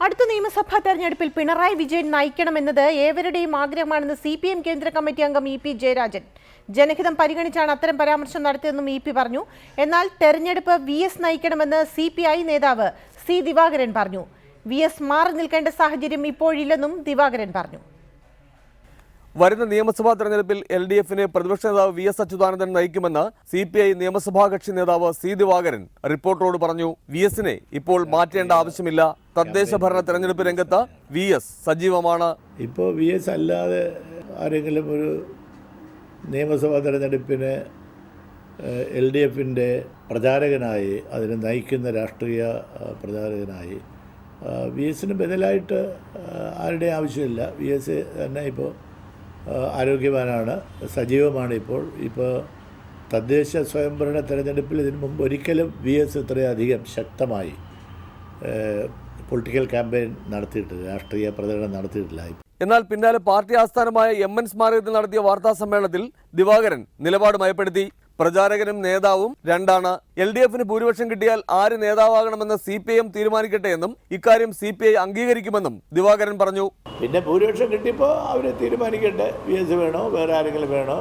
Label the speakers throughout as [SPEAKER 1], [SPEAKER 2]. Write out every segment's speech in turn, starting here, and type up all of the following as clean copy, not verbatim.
[SPEAKER 1] അടുത്ത നിയമസഭാ തെരഞ്ഞെടുപ്പിൽ പിണറായി വിജയൻ നയിക്കണമെന്നത് ഏവരുടെയും ആഗ്രഹമാണെന്ന് CPM കേന്ദ്ര കമ്മിറ്റി അംഗം EP ജയരാജൻ. ജനഹിതം പരിഗണിച്ചാണ് അത്തരം പരാമർശം നടത്തിയതെന്നും EP പറഞ്ഞു. എന്നാൽ തെരഞ്ഞെടുപ്പ് VS നയിക്കണമെന്ന് CPI നേതാവ് C ദിവാകരൻ പറഞ്ഞു. VS മാറി നിൽക്കേണ്ട സാഹചര്യം ഇപ്പോഴില്ലെന്നും ദിവാകരൻ പറഞ്ഞു.
[SPEAKER 2] വരുന്ന നിയമസഭാ തെരഞ്ഞെടുപ്പിൽ LDF-നെ പ്രതിപക്ഷ നേതാവ് VS അച്യുതാനന്ദൻ നയിക്കുമെന്ന് CPI നിയമസഭാ കക്ഷി നേതാവ് C ദിവാകരൻ റിപ്പോർട്ടറോട് പറഞ്ഞു. VS-നെ ഇപ്പോൾ മാറ്റേണ്ട ആവശ്യമില്ല. തദ്ദേശ ഭരണ തെരഞ്ഞെടുപ്പ് രംഗത്ത് VS സജീവമാണ്.
[SPEAKER 3] ഇപ്പോൾ VS അല്ലാതെ ആരെങ്കിലും ഒരു നിയമസഭാ തെരഞ്ഞെടുപ്പിന് LDF-ൻ്റെ പ്രചാരകനായി, അതിനെ നയിക്കുന്ന രാഷ്ട്രീയ പ്രചാരകനായി VS-ന് ബദലായിട്ട് ആരുടെ ആവശ്യമില്ല. VS തന്നെ ഇപ്പോൾ ആരോഗ്യവാനാണ്, സജീവമാണ്. ഇപ്പോൾ തദ്ദേശ സ്വയംഭരണ തെരഞ്ഞെടുപ്പിൽ ഇതിനു മുമ്പ് ഒരിക്കലും VS ഇത്രയധികം ശക്തമായി പൊളിറ്റിക്കൽ ക്യാമ്പയിൻ നടത്തിയിട്ടില്ല, രാഷ്ട്രീയ പ്രചരണം നടത്തിയിട്ടില്ല.
[SPEAKER 2] എന്നാൽ പിന്നാലെ പാർട്ടി ആസ്ഥാനമായ MN സ്മാരകത്തിൽ നടത്തിയ വാർത്താ സമ്മേളനത്തിൽ ദിവാകരൻ നിലപാട് മയപ്പെടുത്തി. പ്രചാരകനും നേതാവും രണ്ടാണ്. LDF-ന് ഭൂരിപക്ഷം കിട്ടിയാൽ ആര് നേതാവാകണമെന്ന് CPM തീരുമാനിക്കട്ടെ എന്നും ഇക്കാര്യം CPI അംഗീകരിക്കുമെന്നും ദിവാകരൻ പറഞ്ഞു.
[SPEAKER 3] പിന്നെ ഭൂരിപക്ഷം കിട്ടിയപ്പോൾ അവർ തീരുമാനിക്കട്ടെ, VS വേണോ വേറെ ആരെങ്കിലും വേണോ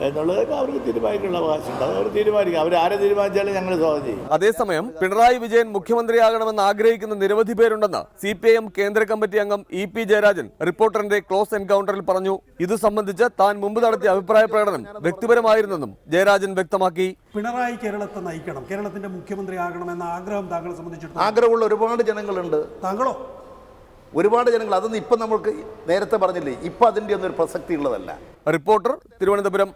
[SPEAKER 3] എന്നുള്ളതൊക്കെ അവർക്ക് തീരുമാനിക്കാനുള്ള അവകാശമുണ്ട്. അവർ തീരുമാനിക്കും. അവർ ആരെ തീരുമാനിച്ചാലും ഞങ്ങൾ സ്വാഗതം ചെയ്യും.
[SPEAKER 2] അതേസമയം പിണറായി വിജയൻ മുഖ്യമന്ത്രിയാകണമെന്ന് ആഗ്രഹിക്കുന്ന നിരവധി പേരുണ്ടെന്ന് CPIM കേന്ദ്ര കമ്മിറ്റി അംഗം EP ജയരാജൻ റിപ്പോർട്ടറിന്റെ ക്ലോസ് എൻകൗണ്ടറിൽ പറഞ്ഞു. ഇതു സംബന്ധിച്ച് താൻ മുമ്പ് നടത്തിയ അഭിപ്രായ പ്രകടനം വ്യക്തിപരമായിരുന്നെന്നും ജയരാജൻ വ്യക്തമാക്കി.
[SPEAKER 4] പിണറായി കേരളത്തെ നയിക്കണം, കേരളത്തിന്റെ മുഖ്യമന്ത്രി ആകണമെന്ന ആഗ്രഹം താങ്കളെ സംബന്ധിച്ചിടത്തോളം
[SPEAKER 5] ആഗ്രഹമുള്ള ഒരുപാട് ജനങ്ങളുണ്ട്.
[SPEAKER 4] താങ്കളോ?
[SPEAKER 5] ഒരുപാട് ജനങ്ങൾ. അതൊന്നും ഇപ്പം നമ്മൾക്ക് നേരത്തെ പറഞ്ഞില്ലേ, ഇപ്പം അതിൻ്റെ ഒന്നും ഒരു പ്രസക്തി ഉള്ളതല്ല.
[SPEAKER 2] റിപ്പോർട്ടർ, തിരുവനന്തപുരം.